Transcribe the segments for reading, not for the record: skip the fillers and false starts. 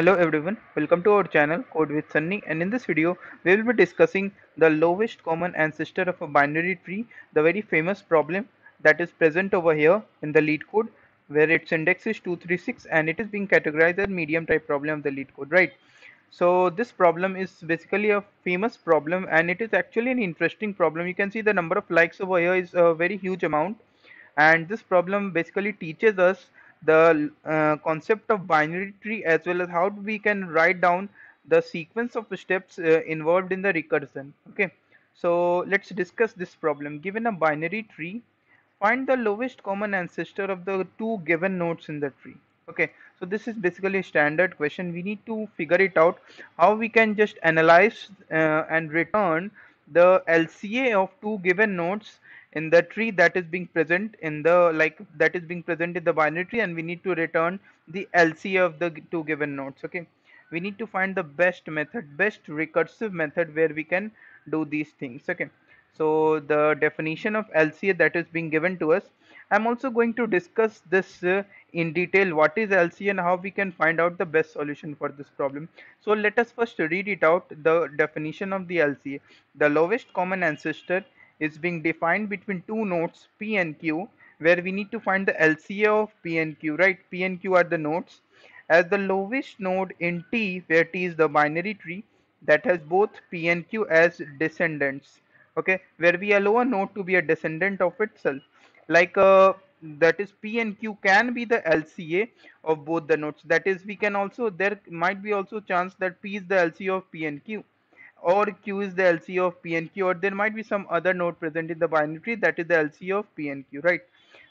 Hello everyone, welcome to our channel Code with Sunny, and in this video we will be discussing the lowest common ancestor of a binary tree, the very famous problem that is present over here in the lead code, where its index is 236 and it is being categorized as medium type problem of the lead code, right? So this problem is basically a famous problem and it is actually an interesting problem. You can see the number of likes over here is a very huge amount, and this problem basically teaches us the concept of binary tree as well as how we can write down the sequence of steps involved in the recursion. Okay, so let's discuss this problem. Given a binary tree, find the lowest common ancestor of the two given nodes in the tree. Okay, so this is basically a standard question. We need to figure it out how we can just analyze and return the LCA of two given nodes in the tree that is being present in the that is being present in the binary tree, and we need to return the LCA of the two given nodes. Okay, we need to find the best method, best recursive method where we can do these things. Okay, so the definition of LCA that is being given to us, I'm also going to discuss this in detail, what is LCA and how we can find out the best solution for this problem. So let us first read it out, the definition of the LCA. The lowest common ancestor is being defined between two nodes P and Q, where we need to find the LCA of P and Q, right? P and Q are the nodes, as the lowest node in T, where T is the binary tree that has both P and Q as descendants. Okay, where we allow a node to be a descendant of itself, like that is P and Q can be the LCA of both the nodes. That is, we can also, there might be also chance that P is the LCA of P and Q, or Q is the LCA of P and Q, or there might be some other node present in the binary tree that is the LCA of P and Q, right?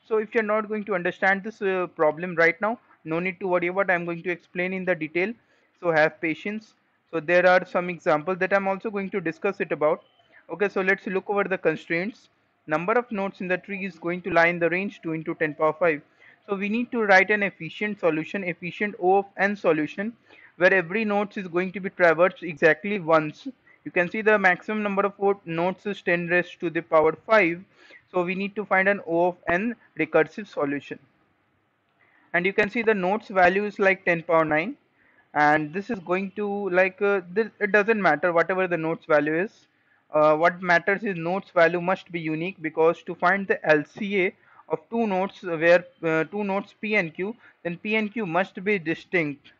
So if you're not going to understand this problem right now, no need to worry about, I'm going to explain in the detail, so have patience. So there are some examples that I'm also going to discuss it about. Okay, so let's look over the constraints. Number of nodes in the tree is going to lie in the range 2 into 10 power 5. So we need to write an efficient solution, efficient O of n solution, where every node is going to be traversed exactly once. You can see the maximum number of nodes is 10 raised to the power 5. So we need to find an O of n recursive solution. And you can see the nodes value is like 10 power 9. And this is going to it doesn't matter whatever the nodes value is. What matters is nodes value must be unique, because to find the LCA of two nodes where two nodes P and Q, then P and Q must be distinct.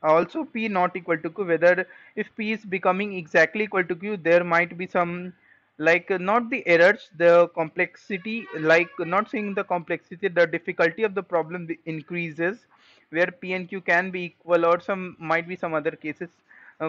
Also P not equal to Q, whether if P is becoming exactly equal to Q, there might be some not the errors, the complexity, not saying the complexity, the difficulty of the problem increases, where P and Q can be equal, or some might be some other cases.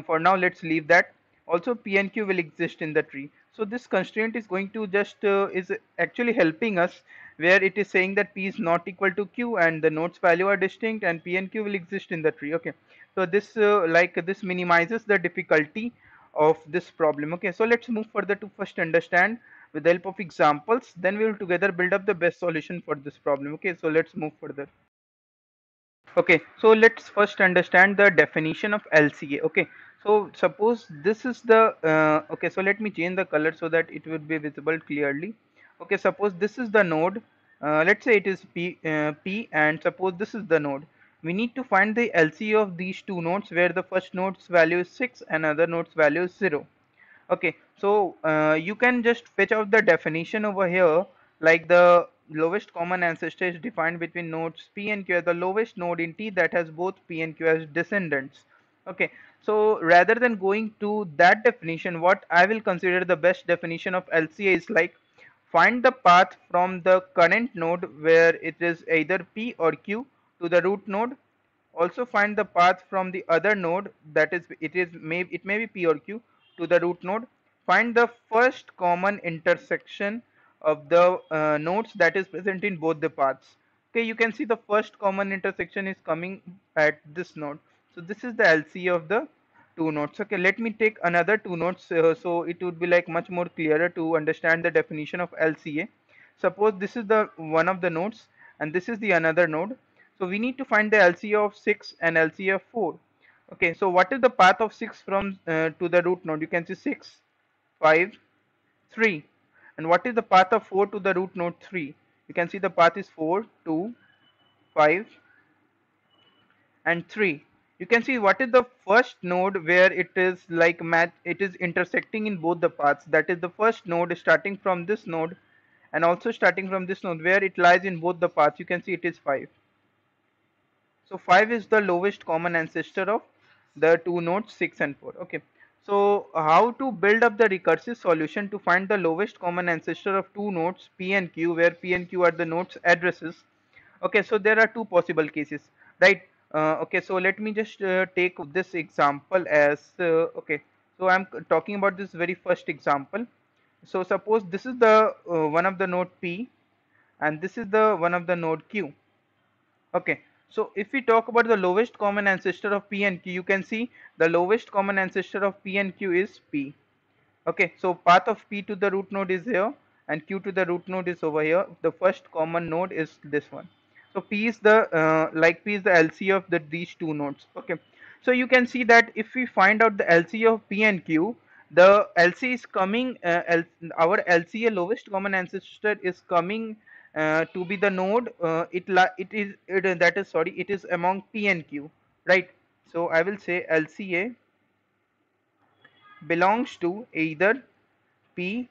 For now let's leave that. Also P and Q will exist in the tree. So this constraint is going to just is actually helping us, where it is saying that P is not equal to Q and the nodes value are distinct and P and Q will exist in the tree. Okay, so this this minimizes the difficulty of this problem. Okay, so let's move further to first understand with the help of examples, then we will together build up the best solution for this problem. Okay, so let's move further. Okay, so let's first understand the definition of LCA. Okay, so suppose this is the okay, so let me change the color so that it would be visible clearly. Okay, suppose this is the node. Let's say it is P, and suppose this is the node. We need to find the LCA of these two nodes, where the first node's value is 6 and other node's value is 0. Okay, so you can just fetch out the definition over here, like the lowest common ancestor is defined between nodes P and Q as the lowest node in T that has both P and Q as descendants. Okay, so rather than going to that definition, what I will consider the best definition of LCA is like, find the path from the current node where it is either P or Q to the root node. Also find the path from the other node, that is it may be P or Q, to the root node. Find the first common intersection of the nodes that is present in both the paths. Okay, you can see the first common intersection is coming at this node. So this is the LCA of the two nodes. Okay, let me take another two nodes, so it would be like much more clearer to understand the definition of LCA. Suppose this is the one of the nodes and this is the another node. So we need to find the LCA of 6 and LCA of 4. Okay, so what is the path of 6 from to the root node? You can see 6, 5, 3. And what is the path of 4 to the root node 3? You can see the path is 4, 2, 5, and 3. You can see what is the first node where it is like match, it is intersecting in both the paths. That is the first node starting from this node and also starting from this node where it lies in both the paths. You can see it is 5. So 5 is the lowest common ancestor of the two nodes 6 and 4. Okay. So how to build up the recursive solution to find the lowest common ancestor of two nodes P and Q, where P and Q are the nodes addresses. Okay, so there are two possible cases, right? Okay, so let me just take this example as okay. So I'm talking about this very first example. So suppose this is the one of the node P and this is the one of the node Q. Okay, so if we talk about the lowest common ancestor of P and Q, you can see the lowest common ancestor of P and Q is P. Okay, so path of P to the root node is here and Q to the root node is over here. The first common node is this one. So P is the P is the LC of these two nodes. Okay, so you can see that if we find out the LC of P and Q, the LC is coming. Our LCA lowest common ancestor is coming to be the node. That is sorry. It is among P and Q, right? So I will say LCA belongs to either P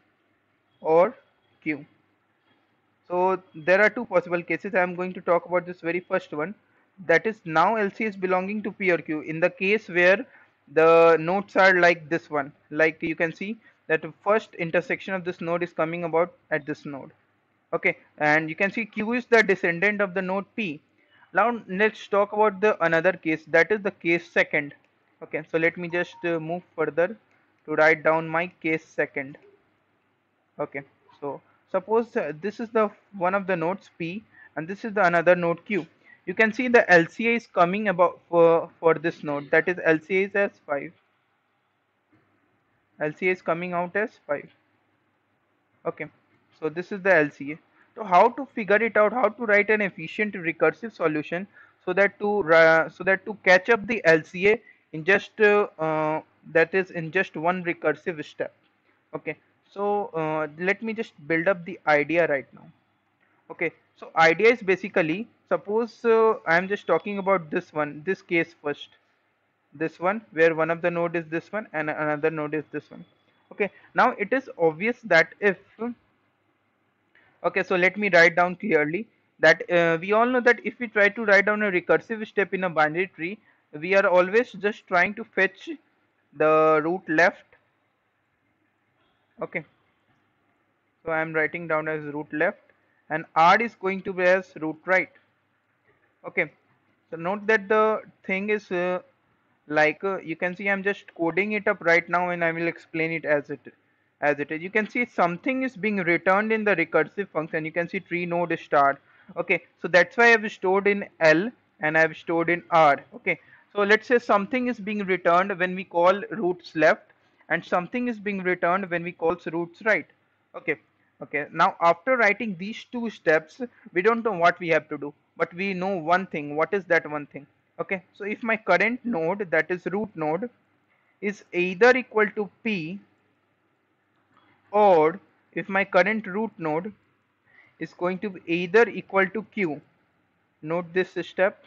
or Q. So there are two possible cases. I am going to talk about this very first one. That is, now LC is belonging to P or Q. In the case where the nodes are like this one, like you can see that the first intersection of this node is coming about at this node. Okay, and you can see Q is the descendant of the node P. Now let's talk about the another case. That is the case second. Okay, so let me just move further to write down my case second. Okay, so suppose this is the one of the nodes P and this is the another node Q. You can see the LCA is coming about for this node, that is LCA is as 5. LCA is coming out as 5. Okay, so this is the LCA. So how to figure it out, how to write an efficient recursive solution so that to catch up the LCA in just that is in just one recursive step. Okay, so let me just build up the idea right now. Okay, so idea is basically, suppose I am just talking about this case first, this one where one of the node is this one and another node is this one. Okay, now it is obvious that if, okay, so let me write down clearly that we all know that if we try to write down a recursive step in a binary tree, we are always just trying to fetch the root left. Okay, so I am writing down as root left and R is going to be as root right. Okay, so note that the thing is you can see I'm just coding it up right now and I will explain it as it is. You can see something is being returned in the recursive function. You can see tree node star. Okay, so that's why I've stored in L and I've stored in R. Okay, so let's say something is being returned when we call roots left and something is being returned when we call roots right. Okay, okay, now after writing these two steps, we don't know what we have to do, but we know one thing. What is that one thing? Okay, so if my current node, that is root node, is either equal to P, or if my current root node is going to be either equal to Q, note this step,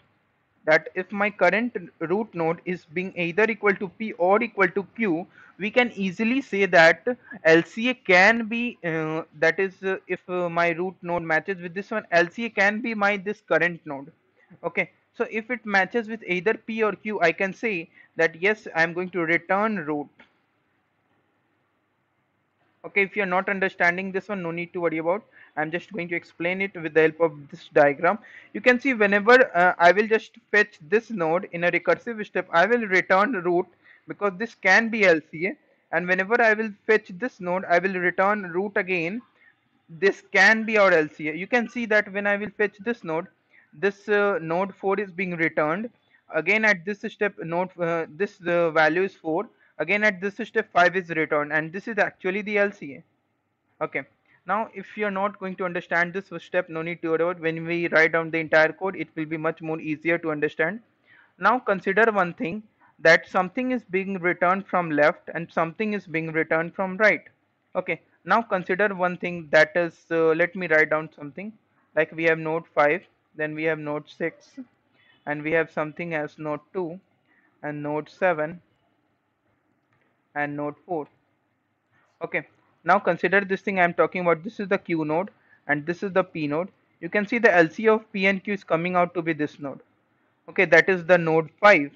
that if my current root node is being either equal to P or equal to Q, we can easily say that LCA can be that is if my root node matches with this one, LCA can be my this current node. Okay, so if it matches with either P or Q, I can say that yes, I am going to return root. Okay, if you're not understanding this one, no need to worry about. I'm just going to explain it with the help of this diagram. You can see whenever I will just fetch this node in a recursive step, I will return root because this can be LCA. And whenever I will fetch this node, I will return root again. This can be our LCA. You can see that when I will fetch this node 4 is being returned. Again at this step, this value is 4. Again at this step, 5 is returned, and this is actually the LCA. Okay. Now, if you are not going to understand this step, no need to worry about. When we write down the entire code, it will be much more easier to understand. Now, consider one thing, that something is being returned from left and something is being returned from right. Okay. Now, consider one thing, that is, let me write down something. Like we have node 5, then we have node 6, and we have something as node 2. and node 7 and node 4. Okay, now consider this thing I'm talking about. This is the Q node and this is the P node. You can see the LC of P and Q is coming out to be this node. Okay, that is the node 5.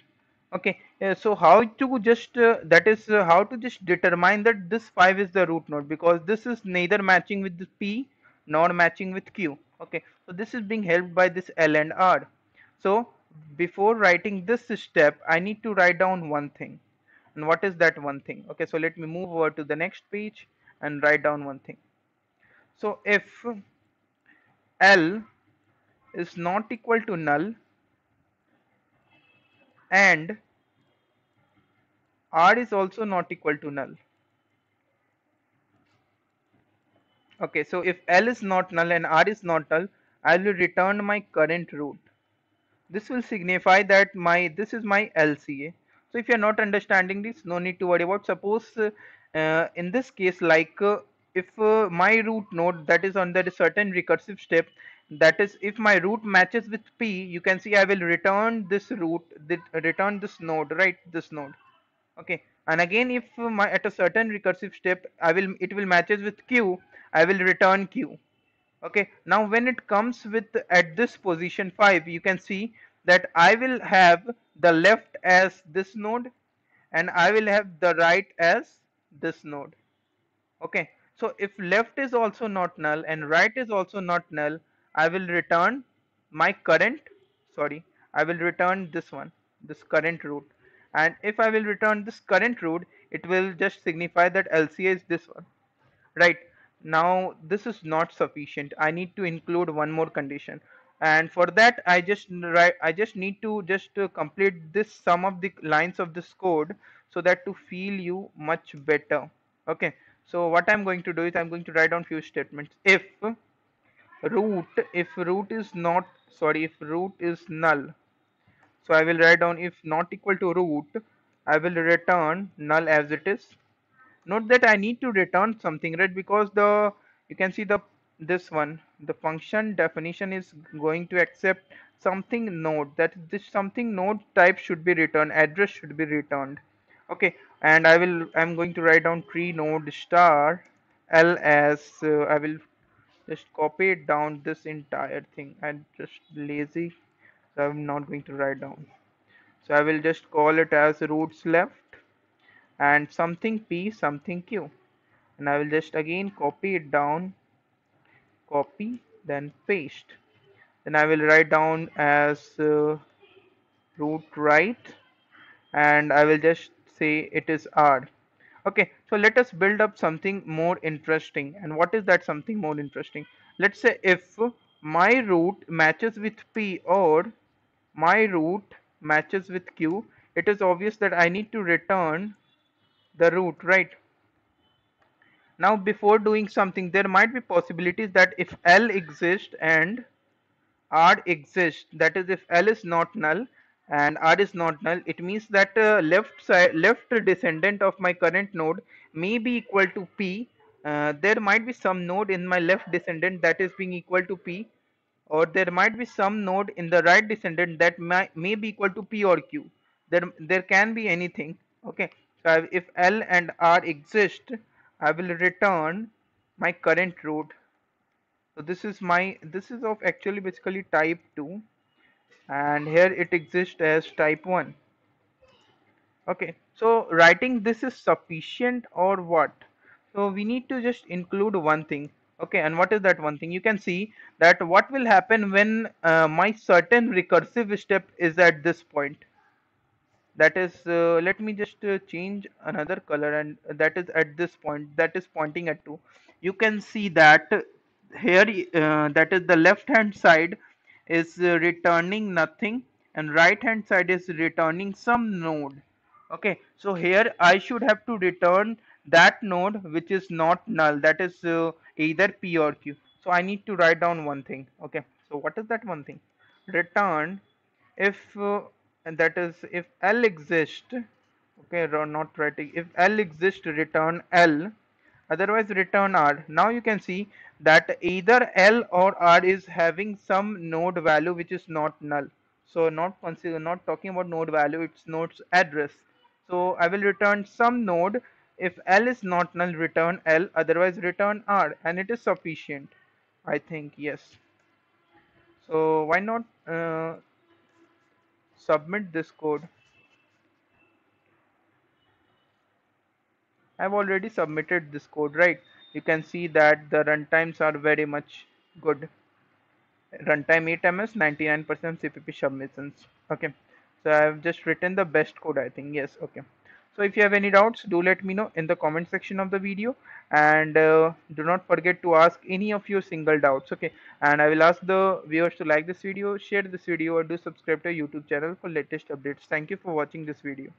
Okay, so how to just that is how to just determine that this 5 is the root node, because this is neither matching with the P nor matching with Q. Okay, so this is being helped by this L and R. So before writing this step I need to write down one thing. And what is that one thing? Okay, so let me move over to the next page and write down one thing. So if L is not equal to null and R is also not equal to null. Okay, so if L is not null and R is not null, I will return my current root. This will signify that this is my LCA. So if you are not understanding this, no need to worry about. Suppose in this case, like if my root node that is under a certain recursive step, that is if my root matches with P, you can see I will return this root, return this node, right? This node. Okay, and again if my at a certain recursive step it will matches with Q, I will return Q. Okay, now when it comes with at this position 5, you can see that I will have the left as this node and I will have the right as this node. Okay, so if left is also not null and right is also not null, I will return my current, sorry, I will return this one, this current root. And if I will return this current root, it will just signify that LCA is this one. Right, now this is not sufficient. I need to include one more condition, and for that I just need to just complete this some of the lines of this code so that to feel you much better. Okay, so what I'm going to do is I'm going to write down few statements. If root is not, sorry, if root is null, so I will write down if not equal to root, I will return null as it is. Note that I need to return something, right? Because the you can see the this one, the function definition is going to accept something node, that this something node type should be returned, address should be returned. Okay, and I'm going to write down tree node star L as I will just copy it down this entire thing. I'm just lazy, so I'm not going to write down. So I will just call it as roots left and something P something Q, and I will just again copy it down, copy, then paste. Then I will write down as root right, and I will just say it is R. Okay, so let us build up something more interesting. And what is that something more interesting? Let's say if my root matches with P or my root matches with Q, it is obvious that I need to return the root, right? Now, before doing something, there might be possibilities that if L exists and R exists, that is, if L is not null and R is not null, it means that left descendant of my current node may be equal to P. There might be some node in my left descendant that is being equal to P, or there might be some node in the right descendant that may be equal to P or Q. There can be anything. Okay, so if L and R exist, I will return my current root. So this is of actually basically type 2, and here it exists as type 1. Okay, so writing this is sufficient or what? So we need to just include one thing. Okay, and what is that one thing? You can see that what will happen when my certain recursive step is at this point. That is, let me just change another color, and that is at this point, that is pointing at 2. You can see that here, that is the left hand side is returning nothing, and right hand side is returning some node. Okay, so here I should have to return that node which is not null, that is either P or Q. So I need to write down one thing. Okay, so what is that one thing? Return if and that is if L exists. Okay, not writing. If L exists, return L, otherwise return R. Now you can see that either L or R is having some node value which is not null. So not talking about node value, it's node's address. So I will return some node. If L is not null, return L, otherwise return R, and it is sufficient. I think yes. So why not submit this code? I've already submitted this code, right? You can see that the runtimes are very much good. Runtime 8 ms, 99% CPP submissions. Okay, so I've just written the best code, I think. Yes, okay. So if you have any doubts, do let me know in the comment section of the video, and do not forget to ask any of your single doubts. Okay, and I will ask the viewers to like this video, share this video, or do subscribe to our YouTube channel for latest updates. Thank you for watching this video.